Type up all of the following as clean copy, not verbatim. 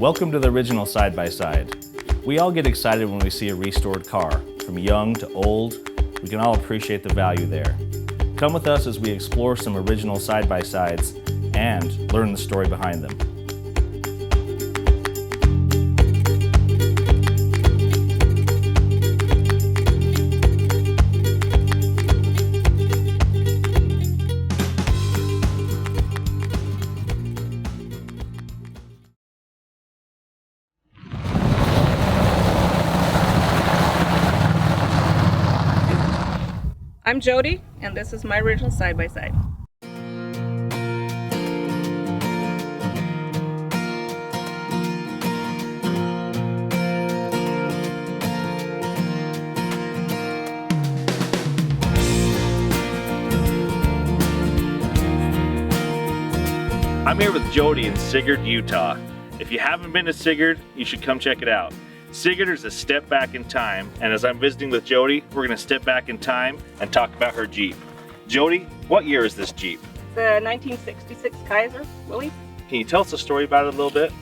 Welcome to the original Side by Side. We all get excited when we see a restored car. From young to old, we can all appreciate the value there. Come with us as we explore some original side by sides and learn the story behind them. I'm Jody, and this is my original Side by Side. I'm here with Jody in Sigurd, Utah. If you haven't been to Sigurd, you should come check it out. Sigurd is a step back in time, and as I'm visiting with Jody, we're gonna step back in time and talk about her Jeep. Jody, what year is this Jeep? The 1966 Kaiser, Willie. Can you tell us a story about it a little bit?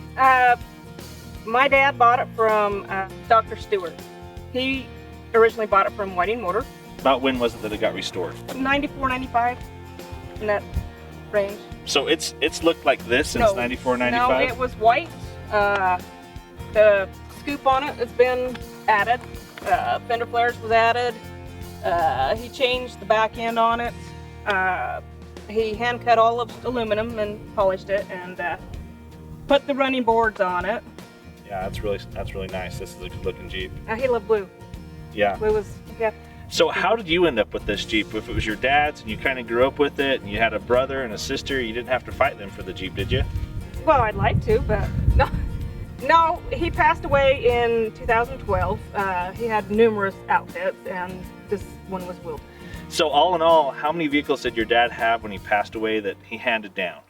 My dad bought it from Dr. Stewart. He originally bought it from Whiting Motor. About when was it that it got restored? 94, 95, in that range. So it's looked like this since 94, 95? No, it was white. The scoop on it has been added. Fender flares was added. He changed the back end on it. He hand cut all of aluminum and polished it and put the running boards on it. Yeah, that's really nice. This is a good looking Jeep. He loved blue. Yeah. Blue was, yeah. So how did you end up with this Jeep? If it was your dad's and you kind of grew up with it and you had a brother and a sister, you didn't have to fight them for the Jeep, did you? Well, I'd like to, but no. No, he passed away in 2012. He had numerous outfits, and this one was Will. So all in all, how many vehicles did your dad have when he passed away that he handed down?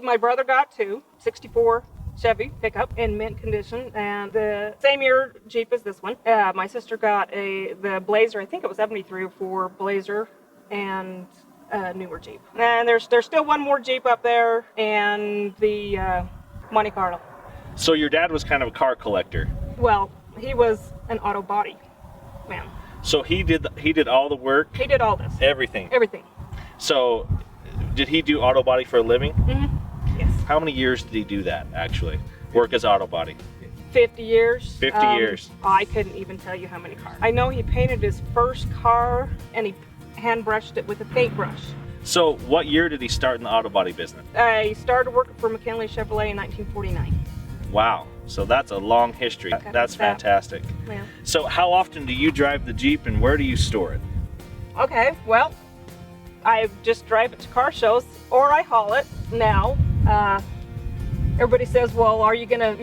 My brother got two, 64 Chevy pickup in mint condition, and the same year Jeep as this one. My sister got the Blazer, I think it was 73 or 4 Blazer, and a newer Jeep. And there's still one more Jeep up there, and the Monte Carlo. So your dad was kind of a car collector. Well, he was an auto body man. So he did all the work? He did all this. Everything? Everything. So did he do auto body for a living? Mm-hmm. Yes. How many years did he do that, actually? Work as auto body? 50 years. 50 years. I couldn't even tell you how many cars. I know he painted his first car and he hand brushed it with a paintbrush. So what year did he start in the auto body business? He started working for McKinley Chevrolet in 1949. Wow, so that's a long history. Okay. That's fantastic. Yeah. So how often do you drive the Jeep and where do you store it? Okay, well, I just drive it to car shows or I haul it now. Everybody says, well, are you gonna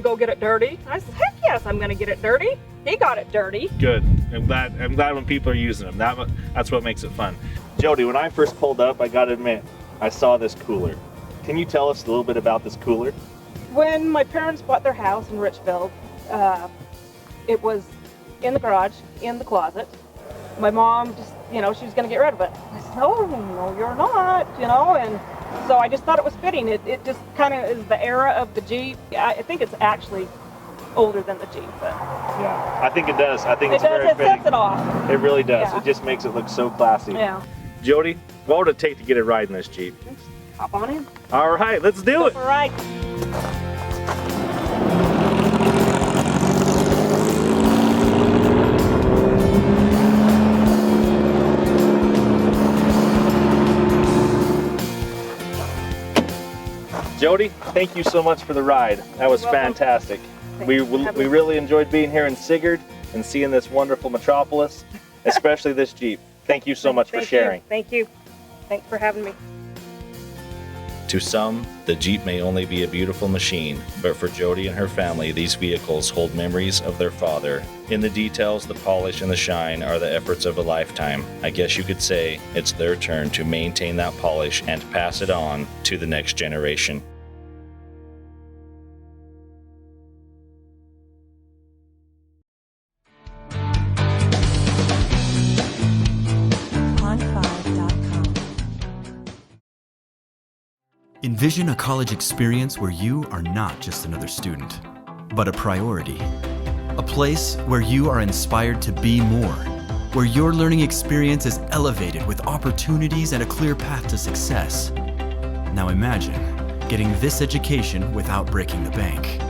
go get it dirty? I said, heck yes, I'm gonna get it dirty. He got it dirty. Good. I'm glad when people are using them. That's what makes it fun. Jody, when I first pulled up, I gotta admit, I saw this cooler. Can you tell us a little bit about this cooler? When my parents bought their house in Richville, it was in the garage, in the closet. My mom just, she was gonna get rid of it. I said, oh, no, you're not, and so I just thought it was fitting. It just kind of is the era of the Jeep. I think it's actually older than the Jeep, but. Yeah, I think it does. I think it's very fitting. It sets it off. It really does. Yeah. It just makes it look so classy. Yeah. Jody, what would it take to get a ride in this Jeep? Hop on in. All right, let's do it. All right. Jody, thank you so much for the ride. That was fantastic. We really enjoyed being here in Sigurd and seeing this wonderful metropolis, especially this Jeep. Thank you so much for sharing. Thank you. Thanks for having me. To some, the Jeep may only be a beautiful machine, but for Jody and her family, these vehicles hold memories of their father. In the details, the polish and the shine are the efforts of a lifetime. I guess you could say it's their turn to maintain that polish and pass it on to the next generation. Envision a college experience where you are not just another student, but a priority. A place where you are inspired to be more, where your learning experience is elevated with opportunities and a clear path to success. Now imagine getting this education without breaking the bank.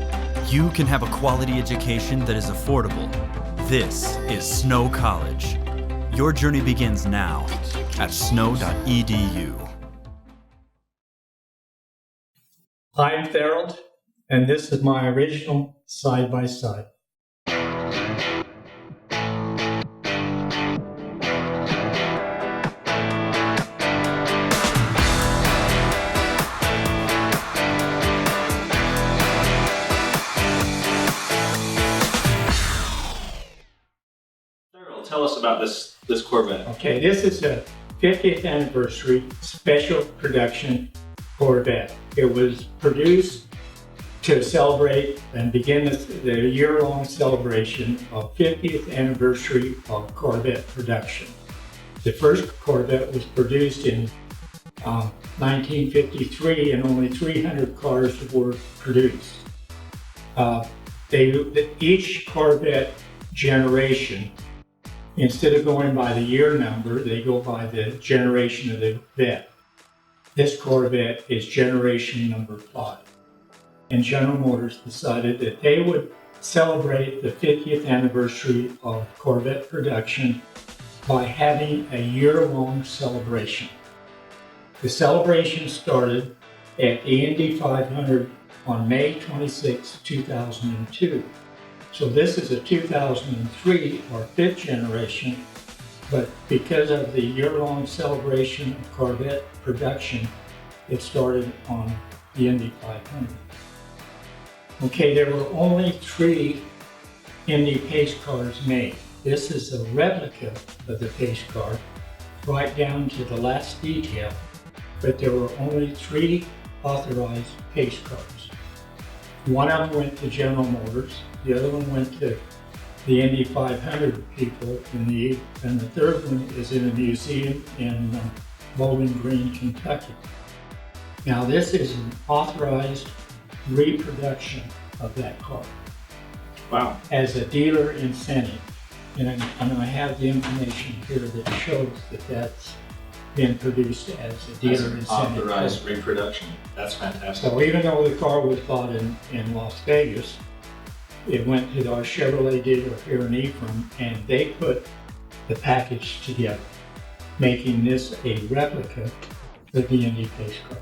You can have a quality education that is affordable. This is Snow College. Your journey begins now at snow.edu. I'm Tharold, and this is my original side-by-side. Tharold, tell us about this Corvette. Okay, this is a 50th anniversary special production Corvette. It was produced to celebrate and begin the year-long celebration of 50th anniversary of Corvette production. The first Corvette was produced in 1953, and only 300 cars were produced. Each Corvette generation, instead of going by the year number, they go by the generation of the vet. This Corvette is generation number 5. And General Motors decided that they would celebrate the 50th anniversary of Corvette production by having a year-long celebration. The celebration started at the Indy 500 on May 26, 2002. So this is a 2003 or 5th generation, but because of the year-long celebration of Corvette production, it started on the Indy 500. Okay, there were only 3 Indy pace cars made. This is a replica of the pace car, right down to the last detail, but there were only 3 authorized pace cars. One of them went to General Motors, the other one went to the Indy 500 people, and the third one is in a museum in Bowling Green, Kentucky. Now this is an authorized reproduction of that car. Wow. As a dealer incentive. And I have the information here that shows that that's been produced as a dealer incentive. Authorized reproduction. That's fantastic. So even though the car was bought in Las Vegas, it went to our Chevrolet dealer here in Ephraim, and they put the package together, making this a replica of the Indy pace car.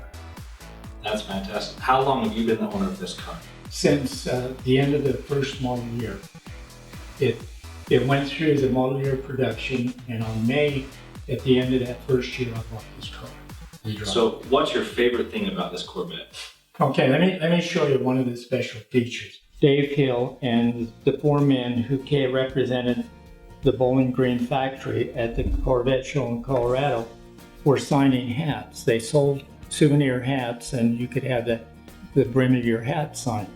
That's fantastic. How long have you been the owner of this car? Since the end of the first model year. It went through the model year production, and on May, at the end of that first year, I bought this car. So what's your favorite thing about this Corvette? Okay, let me show you one of the special features. Dave Hill and the 4 men who represented the Bowling Green factory at the Corvette show in Colorado were signing hats. They sold souvenir hats, and you could have the brim of your hat signed.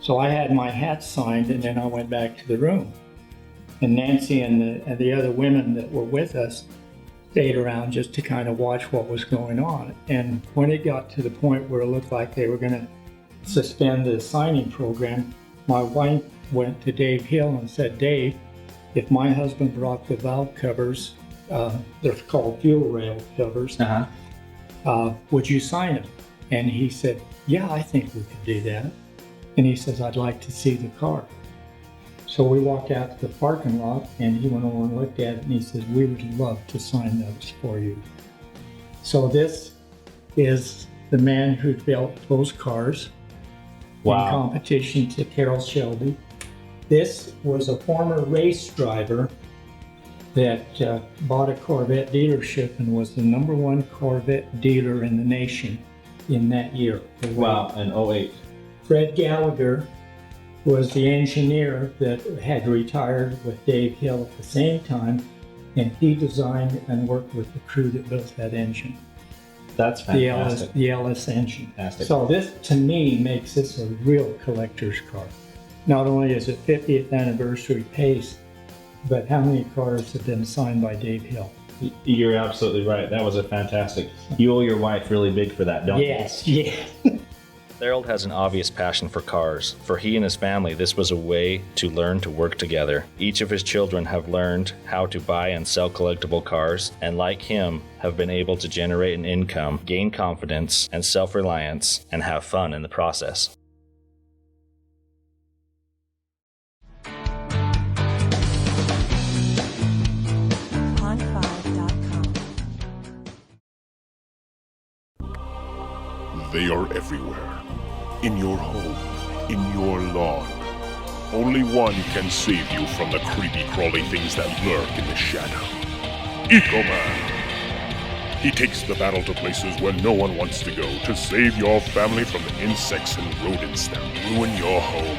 So I had my hat signed, and then I went back to the room. And Nancy and the other women that were with us stayed around just to kind of watch what was going on. And when it got to the point where it looked like they were going to suspend the signing program, my wife went to Dave Hill and said, "Dave, if my husband brought the valve covers, they're called fuel rail covers, would you sign them?" And he said, "Yeah, I think we could do that." And he says, "I'd like to see the car." So we walked out to the parking lot, and he went over and looked at it, and he says, "We would love to sign those for you." So this is the man who built those cars in competition to Carroll Shelby. This was a former race driver that bought a Corvette dealership and was the #1 Corvette dealer in the nation in that year. Wow, in 08. Fred Gallagher was the engineer that had retired with Dave Hill at the same time, and he designed and worked with the crew that built that engine. That's fantastic. The Ellis engine. Fantastic. So this, to me, makes this a real collector's car. Not only is it 50th anniversary pace, but how many cars have been signed by Dave Hill? You're absolutely right. That was a fantastic. You owe your wife really big for that, don't you? Yes, yeah. Harold has an obvious passion for cars. For he and his family, this was a way to learn to work together. Each of his children have learned how to buy and sell collectible cars, and like him, have been able to generate an income, gain confidence and self-reliance, and have fun in the process. They are everywhere. In your home, in your lawn. Only one can save you from the creepy crawly things that lurk in the shadow. Eco-Man. He takes the battle to places where no one wants to go to save your family from the insects and rodents that ruin your home.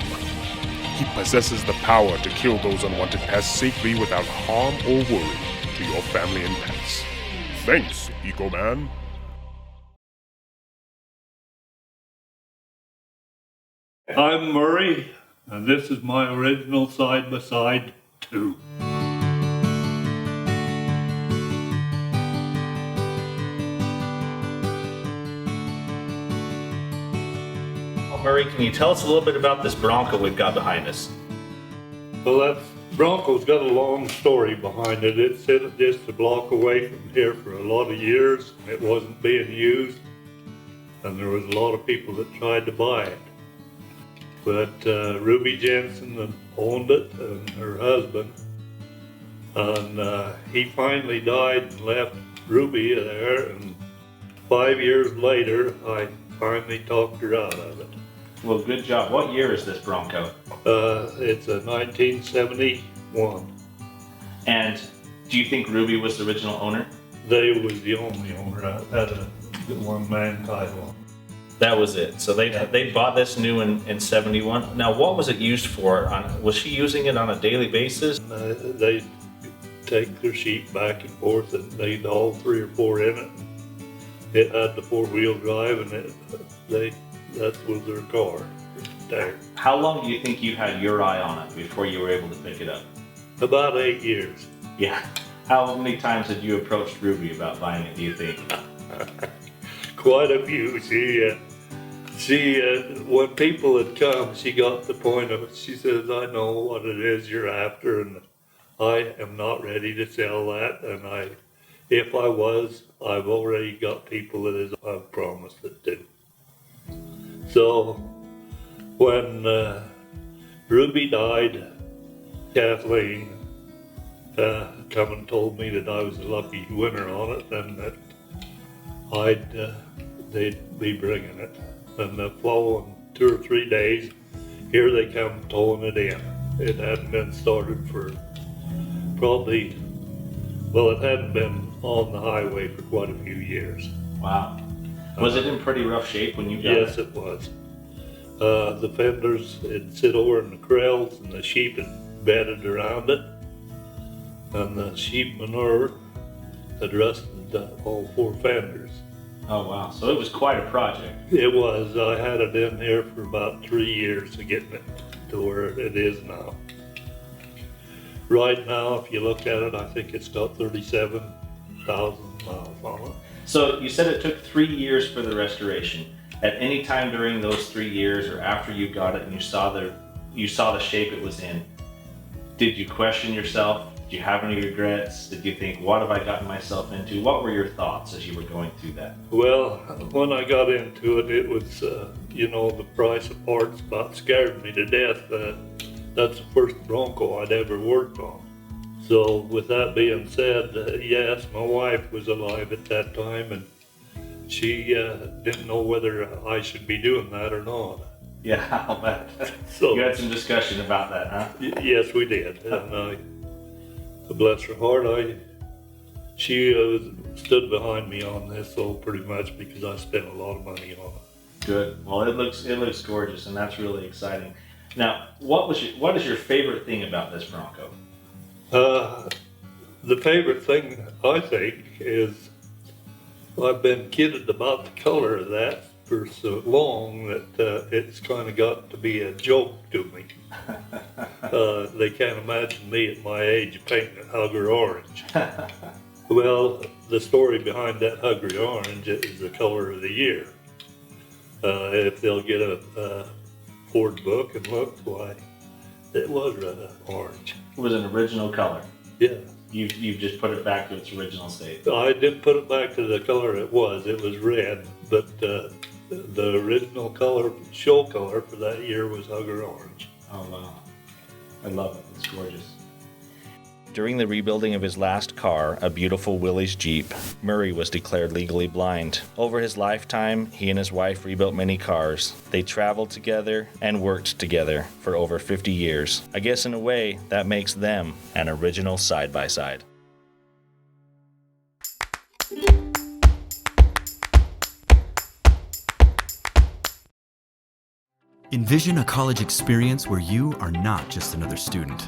He possesses the power to kill those unwanted pests safely without harm or worry to your family and pets. Thanks, Eco-Man. I'm Murray, and this is my original side-by-side 2. Murray, can you tell us a little bit about this Bronco we've got behind us? Well, that Bronco's got a long story behind it. It sat just a block away from here for a lot of years. It wasn't being used, and there was a lot of people that tried to buy it. But Ruby Jensen owned it, and her husband, and he finally died and left Ruby there, and 5 years later I finally talked her out of it. Well, good job. What year is this Bronco? It's a 1971. And do you think Ruby was the original owner? They was the only owner. I had a one-man title. That was it. So they bought this new in 71. Now, what was it used for? Was she using it on a daily basis? They take their sheep back and forth, and they'd all 3 or 4 in it. It had the 4-wheel drive, and that was their car there. How long do you think you had your eye on it before you were able to pick it up? About 8 years. Yeah. How many times had you approached Ruby about buying it, do you think? Quite a few. She when people had come, she got the point of it. She says, I know what it is you're after, and I am not ready to sell that. And if I was, I've already got people that I've promised it to. So when Ruby died, Kathleen come and told me that I was a lucky winner on it, and that they'd be bringing it. And the following 2 or 3 days, here they come towing it in. It hadn't been started for probably, well, it hadn't been on the highway for quite a few years. Wow. Was it in pretty rough shape when you got Yes, it was. The fenders had sit over in the corrals, and the sheep had bedded around it. And the sheep manure had rusted all 4 fenders. Oh, wow. So it was quite a project. It was. I had it in here for about 3 years to get it to where it is now. Right now, if you look at it, I think it's got 37,000 miles on it. So you said it took 3 years for the restoration. At any time during those 3 years, or after you got it and you saw the shape it was in, did you question yourself? Did you have any regrets? Did you think, what have I gotten myself into? What were your thoughts as you were going through that? Well, when I got into it, it was, the price of parts about scared me to death. That's the first Bronco I'd ever worked on. So with that being said, yes, my wife was alive at that time, and she didn't know whether I should be doing that or not. Yeah, I'll bet. So, you had some discussion about that, huh? Yes, we did. And bless her heart, she stood behind me on this, so pretty much because I spent a lot of money on it. Good. Well, it looks gorgeous, and that's really exciting. Now, what is your favorite thing about this Bronco? The favorite thing, I think, is I've been kidded about the color of that for so long that it's kind of got to be a joke to me. They can't imagine me at my age painting a hugger orange. Well, the story behind that Hungry Orange is the color of the year. If they'll get a Ford book and look, why, it was orange. It was an original color. Yeah. You've just put it back to its original state. I did put it back to the color it was. It was red, but the original color, show color for that year was Hugger Orange. Oh wow. I love it. It's gorgeous. During the rebuilding of his last car, a beautiful Willys Jeep, Murray was declared legally blind. Over his lifetime, he and his wife rebuilt many cars. They traveled together and worked together for over 50 years. I guess in a way, that makes them an original side-by-side. Envision a college experience where you are not just another student,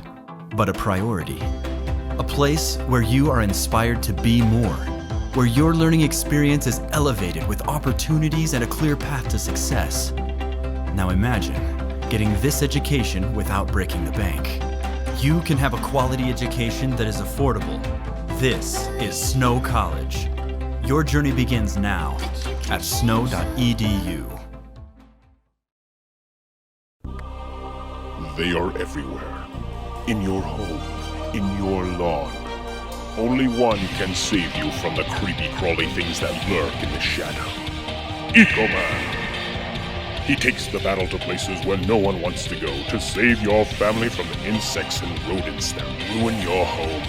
but a priority. A place where you are inspired to be more, where your learning experience is elevated with opportunities and a clear path to success. Now imagine getting this education without breaking the bank. You can have a quality education that is affordable. This is Snow College. Your journey begins now at snow.edu. They are everywhere. In your home, in your lawn. Only one can save you from the creepy crawly things that lurk in the shadow. Eco-Man. He takes the battle to places where no one wants to go to save your family from the insects and rodents that ruin your home.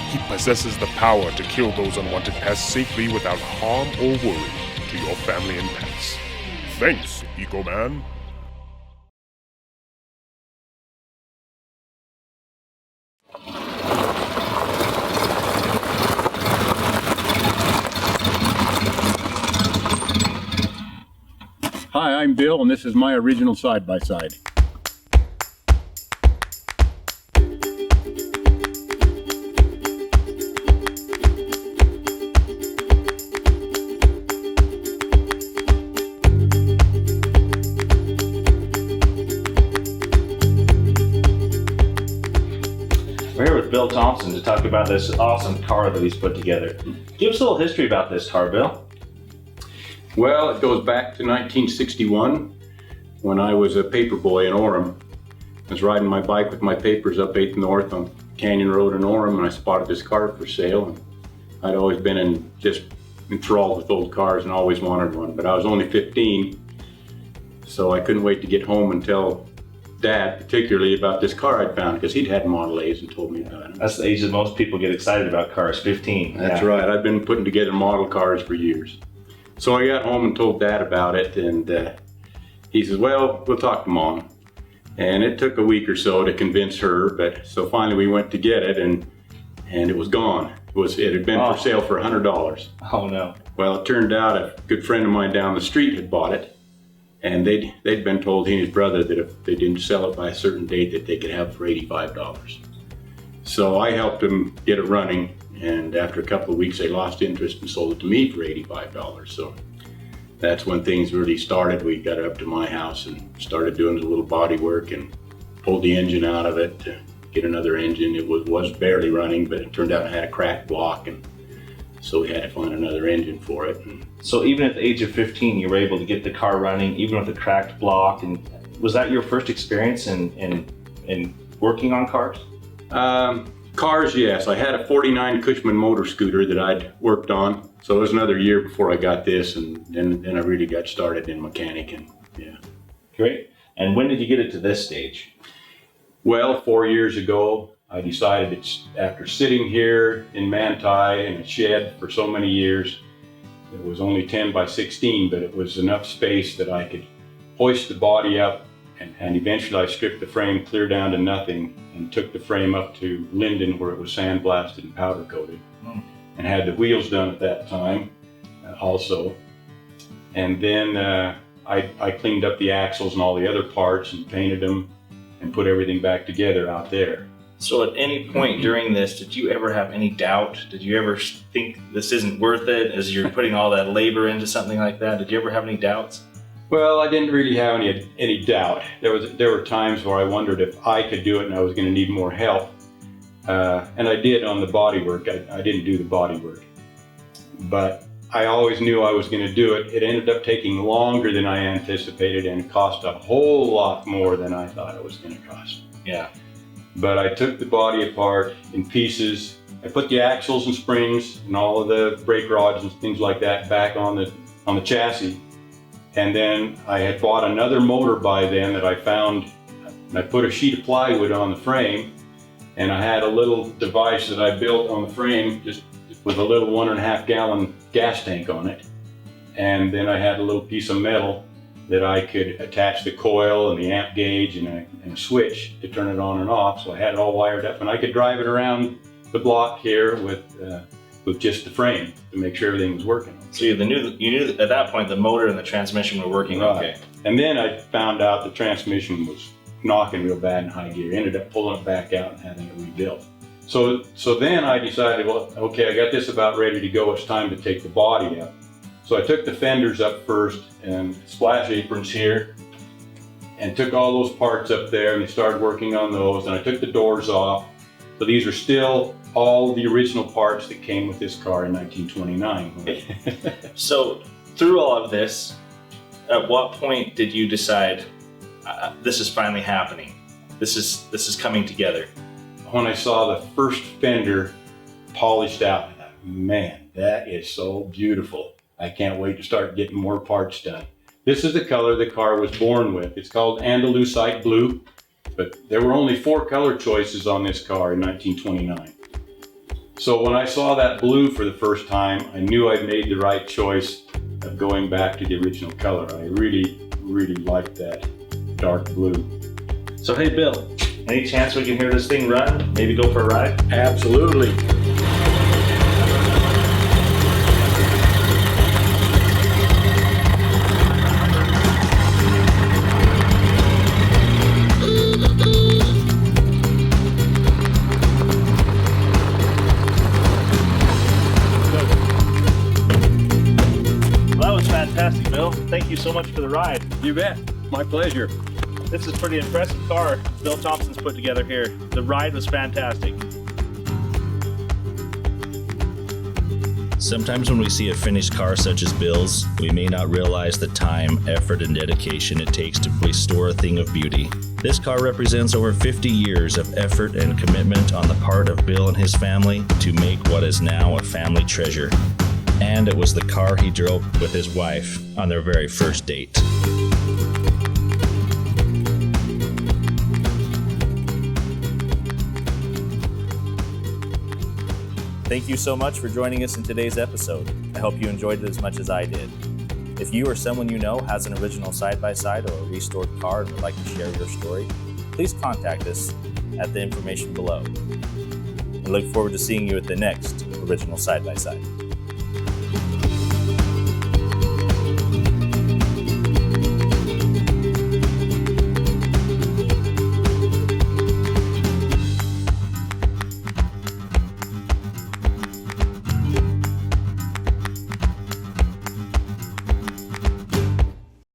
He possesses the power to kill those unwanted pests safely without harm or worry to your family and pets. Thanks, Eco-Man. Hi, I'm Bill, and this is my original side-by-side. We're here with Bill Thompson to talk about this awesome car that he's put together. Give us a little history about this car, Bill. Well, it goes back to 1961 when I was a paper boy in Orem. I was riding my bike with my papers up 8th North on Canyon Road in Orem, and I spotted this car for sale. And I'd always been just enthralled with old cars and always wanted one, but I was only 15, so I couldn't wait to get home and tell Dad particularly about this car I'd found, because he'd had Model A's and told me about it. That's the age that most people get excited about cars, 15. That's right. I've been putting together model cars for years. So I got home and told Dad about it, and he says, well, we'll talk to Mom. And it took a week or so to convince her, but so finally we went to get it, and it was gone. It had been for sale for $100. Oh no. Well, it turned out a good friend of mine down the street had bought it, and they'd been told, he and his brother, that if they didn't sell it by a certain date, that they could have it for $85. So I helped them get it running, and after a couple of weeks they lost interest and sold it to me for $85. So that's when things really started. We got it up to my house and started doing a little body work and pulled the engine out of it to get another engine. It was barely running, but it turned out it had a cracked block, and so we had to find another engine for it. And so even at the age of 15, you were able to get the car running, even with a cracked block. And was that your first experience in working on cars? Cars, yes. I had a 49 Cushman motor scooter that I'd worked on. So it was another year before I got this, and then I really got started in mechanicking. Yeah. Great. And when did you get it to this stage? Well, 4 years ago, I decided after sitting here in Manti in a shed for so many years, it was only 10 by 16, but it was enough space that I could hoist the body up, and eventually I stripped the frame clear down to nothing and took the frame up to Linden where it was sandblasted and powder coated, and had the wheels done at that time also. And then I cleaned up the axles and all the other parts and painted them and put everything back together out there. So at any point during this, did you ever have any doubt? Did you ever think this isn't worth it as you're putting all that labor into something like that? Did you ever have any doubts? Well, I didn't really have any doubt. There were times where I wondered if I could do it and I was going to need more help. And I did on the bodywork. I didn't do the bodywork, but I always knew I was going to do it. It ended up taking longer than I anticipated and cost a whole lot more than I thought it was going to cost. Yeah. But I took the body apart in pieces. I put the axles and springs and all of the brake rods and things like that back on the chassis. And then I had bought another motor by then that I found, and I put a sheet of plywood on the frame, and I had a little device that I built on the frame just with a little 1.5 gallon gas tank on it. And then I had a little piece of metal that I could attach the coil and the amp gauge and a switch to turn it on and off. So I had it all wired up, and I could drive it around the block here with just the frame to make sure everything was working. So you knew at that point the motor and the transmission were working okay. And then I found out the transmission was knocking real bad in high gear. Ended up pulling it back out and having it rebuilt. So then I decided, well, okay, I got this about ready to go. It's time to take the body up. So I took the fenders up first and splash aprons here, and took all those parts up there, and they started working on those. And I took the doors off. So these are still all the original parts that came with this car in 1929. So through all of this, at what point did you decide this is finally happening? This is coming together? When I saw the first fender polished out, I thought, man, that is so beautiful. I can't wait to start getting more parts done. This is the color the car was born with. It's called Andalusite blue, but there were only 4 color choices on this car in 1929. So when I saw that blue for the first time, I knew I'd made the right choice of going back to the original color. I really, really liked that dark blue. So hey Bill, any chance we can hear this thing run? Maybe go for a ride? Absolutely. Fantastic, Bill. Thank you so much for the ride. You bet. My pleasure. This is a pretty impressive car Bill Thompson's put together here. The ride was fantastic. Sometimes when we see a finished car such as Bill's, we may not realize the time, effort, and dedication it takes to restore a thing of beauty. This car represents over 50 years of effort and commitment on the part of Bill and his family to make what is now a family treasure. And it was the car he drove with his wife on their very first date. Thank you so much for joining us in today's episode. I hope you enjoyed it as much as I did. If you or someone you know has an original side-by-side or a restored car and would like to share your story, please contact us at the information below. I look forward to seeing you at the next original side-by-side.